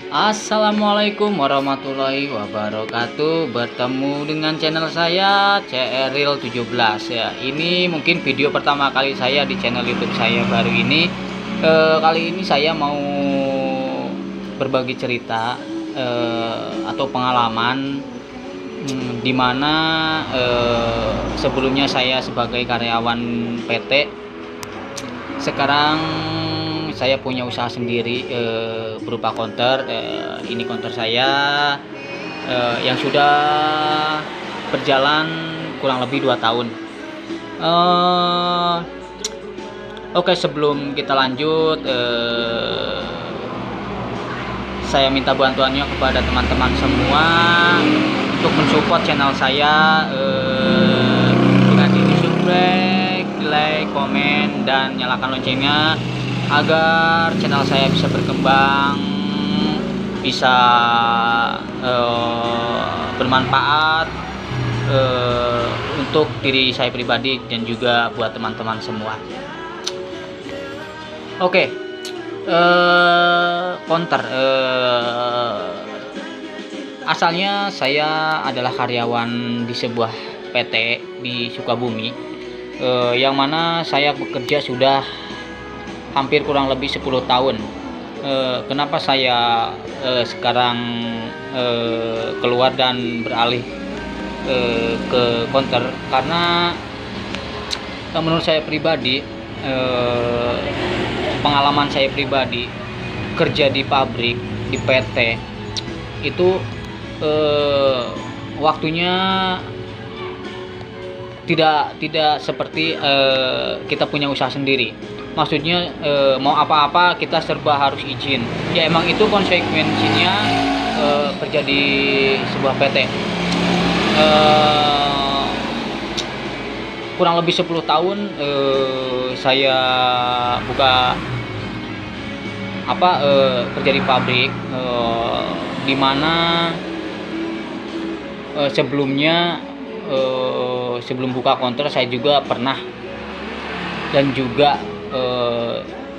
Assalamualaikum warahmatullahi wabarakatuh. Bertemu dengan channel saya CRil17 ya. Ini mungkin video pertama kali saya di channel YouTube saya baru ini. Kali ini saya mau berbagi cerita atau pengalaman dimana sebelumnya saya sebagai karyawan PT, sekarang saya punya usaha sendiri berupa konter. Ini konter saya yang sudah berjalan kurang lebih 2 tahun. Oke, sebelum kita lanjut, saya minta bantuannya kepada teman-teman semua untuk mensupport channel saya dengan di subscribe, like, komen, dan nyalakan loncengnya agar channel saya bisa berkembang, bisa bermanfaat untuk diri saya pribadi dan juga buat teman-teman semua. Oke, konter. Asalnya saya adalah karyawan di sebuah PT di Sukabumi, yang mana saya bekerja sudah hampir kurang lebih 10 tahun. Kenapa saya sekarang keluar dan beralih ke konter? Karena menurut saya pribadi, pengalaman saya pribadi kerja di pabrik, di PT itu waktunya tidak seperti kita punya usaha sendiri. Maksudnya mau apa-apa kita serba harus izin. Ya emang itu konsekuensinya kerja di sebuah PT. Kurang lebih 10 tahun saya kerja di pabrik, di mana sebelumnya sebelum buka konter saya juga pernah dan juga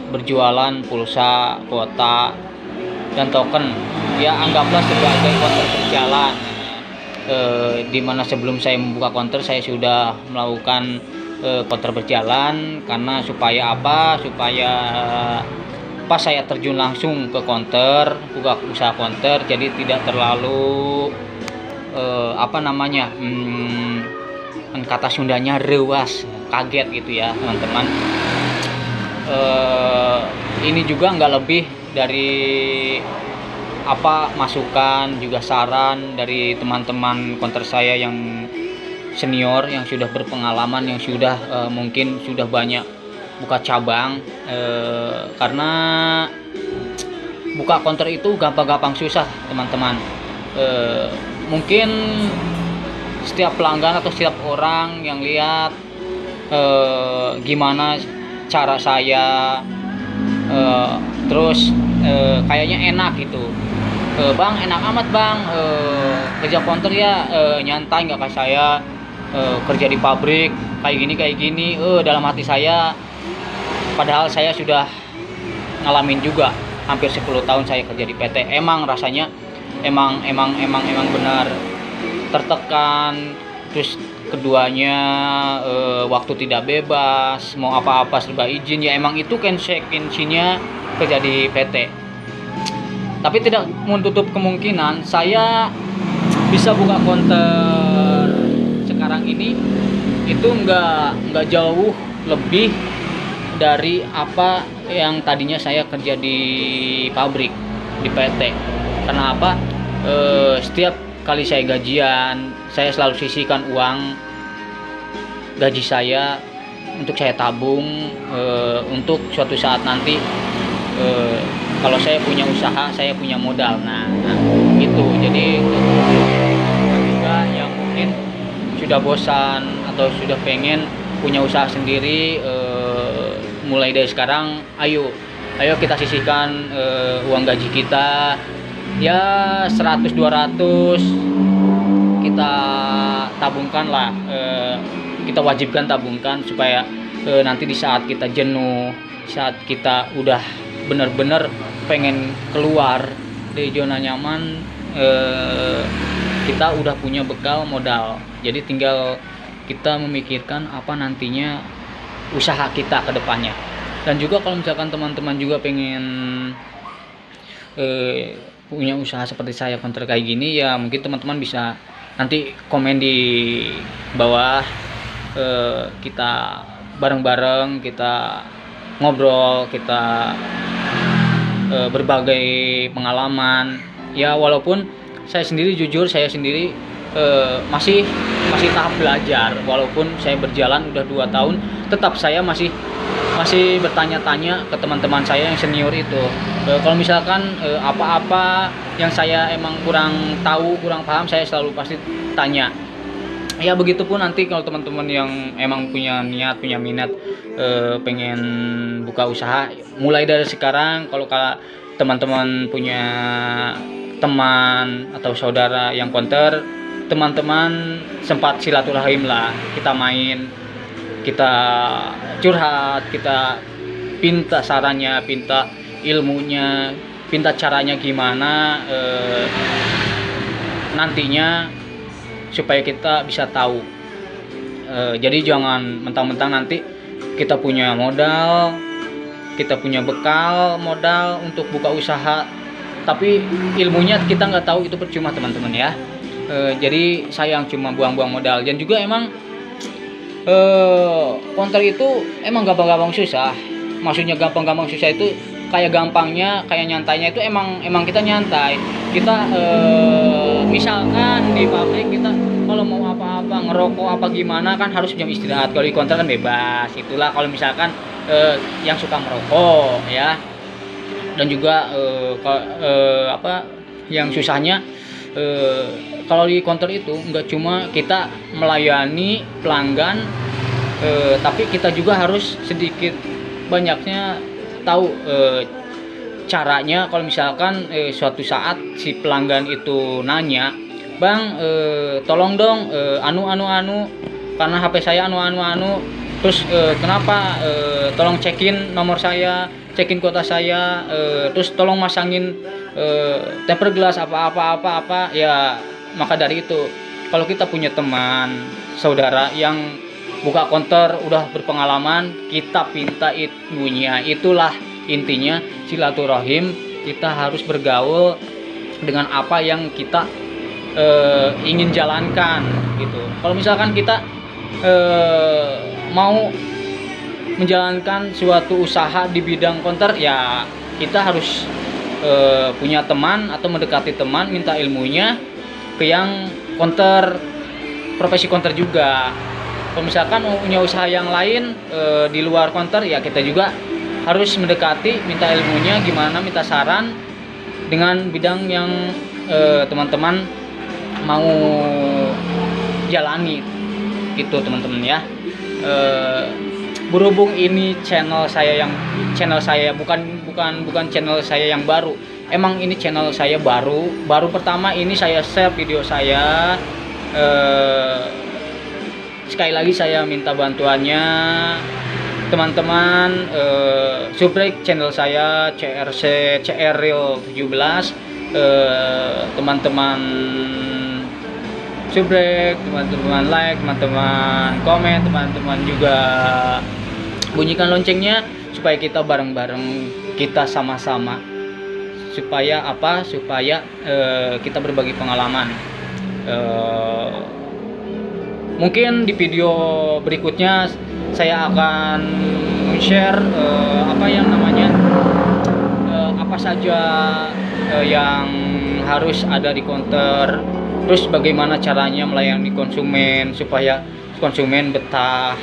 berjualan pulsa, kuota, dan token. Ya anggaplah sebagai konter berjalan. Di mana sebelum saya membuka konter saya sudah melakukan konter berjalan, karena supaya pas saya terjun langsung ke konter, buka usaha konter, jadi tidak terlalu kata Sundanya rewas, kaget gitu ya teman-teman. Ini juga nggak lebih dari masukan juga saran dari teman-teman konter saya yang senior, yang sudah berpengalaman, yang sudah mungkin sudah banyak buka cabang. Karena buka konter itu gampang-gampang susah teman-teman. Mungkin setiap pelanggan atau setiap orang yang lihat gimana cara saya, terus kayaknya enak gitu. Bang, enak amat bang kerja konter ya, nyantai nggak kayak saya kerja di pabrik kayak gini. Dalam hati saya, padahal saya sudah ngalamin juga hampir 10 tahun saya kerja di PT. Emang rasanya emang benar tertekan. Terus keduanya waktu tidak bebas, mau apa-apa serba izin. Ya emang itu konsekuensinya kerja di PT. Tapi tidak menutup kemungkinan saya bisa buka konter sekarang ini itu nggak jauh lebih dari apa yang tadinya saya kerja di pabrik, di PT. Karena apa? Setiap kali saya gajian, saya selalu sisihkan uang gaji saya untuk saya tabung untuk suatu saat nanti kalau saya punya usaha, saya punya modal. Nah gitu. Jadi juga yang mungkin sudah bosan atau sudah pengen punya usaha sendiri, mulai dari sekarang ayo kita sisihkan uang gaji kita ya 100-200 kita tabungkan lah, kita wajibkan tabungkan supaya nanti di saat kita jenuh, saat kita udah benar-benar pengen keluar dari zona nyaman, kita udah punya bekal modal. Jadi tinggal kita memikirkan apa nantinya usaha kita ke depannya. Dan juga kalau misalkan teman-teman juga pengen punya usaha seperti saya konter kayak gini, ya mungkin teman-teman bisa nanti komen di bawah, kita bareng-bareng, kita ngobrol, kita berbagai pengalaman. Ya walaupun saya sendiri jujur, saya sendiri masih tahap belajar. Walaupun saya berjalan udah 2 tahun, tetap saya masih bertanya-tanya ke teman-teman saya yang senior itu. Kalau misalkan apa-apa yang saya emang kurang tahu, kurang paham, saya selalu pasti tanya. Ya begitupun nanti kalau teman-teman yang emang punya niat, punya minat pengen buka usaha, mulai dari sekarang. Kalau teman-teman punya teman atau saudara yang konter, teman-teman sempat silaturahim lah, kita main, kita curhat, kita pinta sarannya, pinta ilmunya, pinta caranya gimana nantinya supaya kita bisa tahu. Jadi jangan mentang-mentang nanti kita punya modal, kita punya bekal modal untuk buka usaha, tapi ilmunya kita nggak tahu, itu percuma teman-teman ya. Jadi sayang cuma buang-buang modal. Dan juga emang konter itu emang gampang-gampang susah. Maksudnya gampang-gampang susah itu kayak gampangnya, kayak nyantainya itu emang kita nyantai. Kita misalkan di pabrik kita kalau mau apa-apa, ngerokok apa gimana kan harus jam istirahat. Kalau di konter kan bebas. Itulah kalau misalkan yang suka merokok ya. Dan juga yang susahnya kalau di konter itu nggak cuma kita melayani pelanggan, tapi kita juga harus sedikit banyaknya tahu caranya. Kalau misalkan suatu saat si pelanggan itu nanya, "Bang, tolong dong anu karena HP saya anu, terus kenapa tolong cekin nomor saya, cekin kuota saya, terus tolong masangin temper glass apa ya." Maka dari itu, kalau kita punya teman saudara yang buka konter udah berpengalaman, kita pinta ilmunya. Itulah intinya silaturahim. Kita harus bergaul dengan apa yang kita ingin jalankan gitu. Kalau misalkan kita mau menjalankan suatu usaha di bidang konter, ya kita harus punya teman atau mendekati teman, minta ilmunya ke yang konter, profesi konter juga. Kalau misalkan punya usaha yang lain di luar konter, ya kita juga harus mendekati, minta ilmunya gimana, minta saran dengan bidang yang teman-teman mau jalani gitu teman-teman ya. Berhubung ini channel saya bukan channel saya yang baru. Emang ini channel saya baru pertama ini saya share video saya. Sekali lagi saya minta bantuannya teman-teman, subscribe channel saya CRReal 17. Teman-teman subscribe, teman-teman like, teman-teman komen, teman-teman juga bunyikan loncengnya supaya kita bareng-bareng, kita sama-sama, supaya kita berbagi pengalaman. Mungkin di video berikutnya saya akan share apa saja yang harus ada di konter, terus bagaimana caranya melayani konsumen supaya konsumen betah.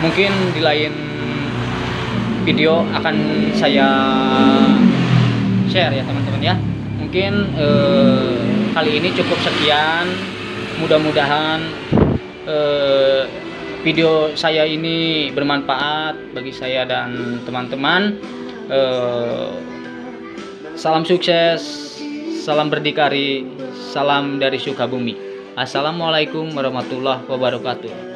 Mungkin di lain video akan saya share ya teman-teman ya. Mungkin kali ini cukup sekian. Mudah-mudahan video saya ini bermanfaat bagi saya dan teman-teman. Salam sukses, salam berdikari, salam dari Sukabumi. Assalamualaikum warahmatullahi wabarakatuh.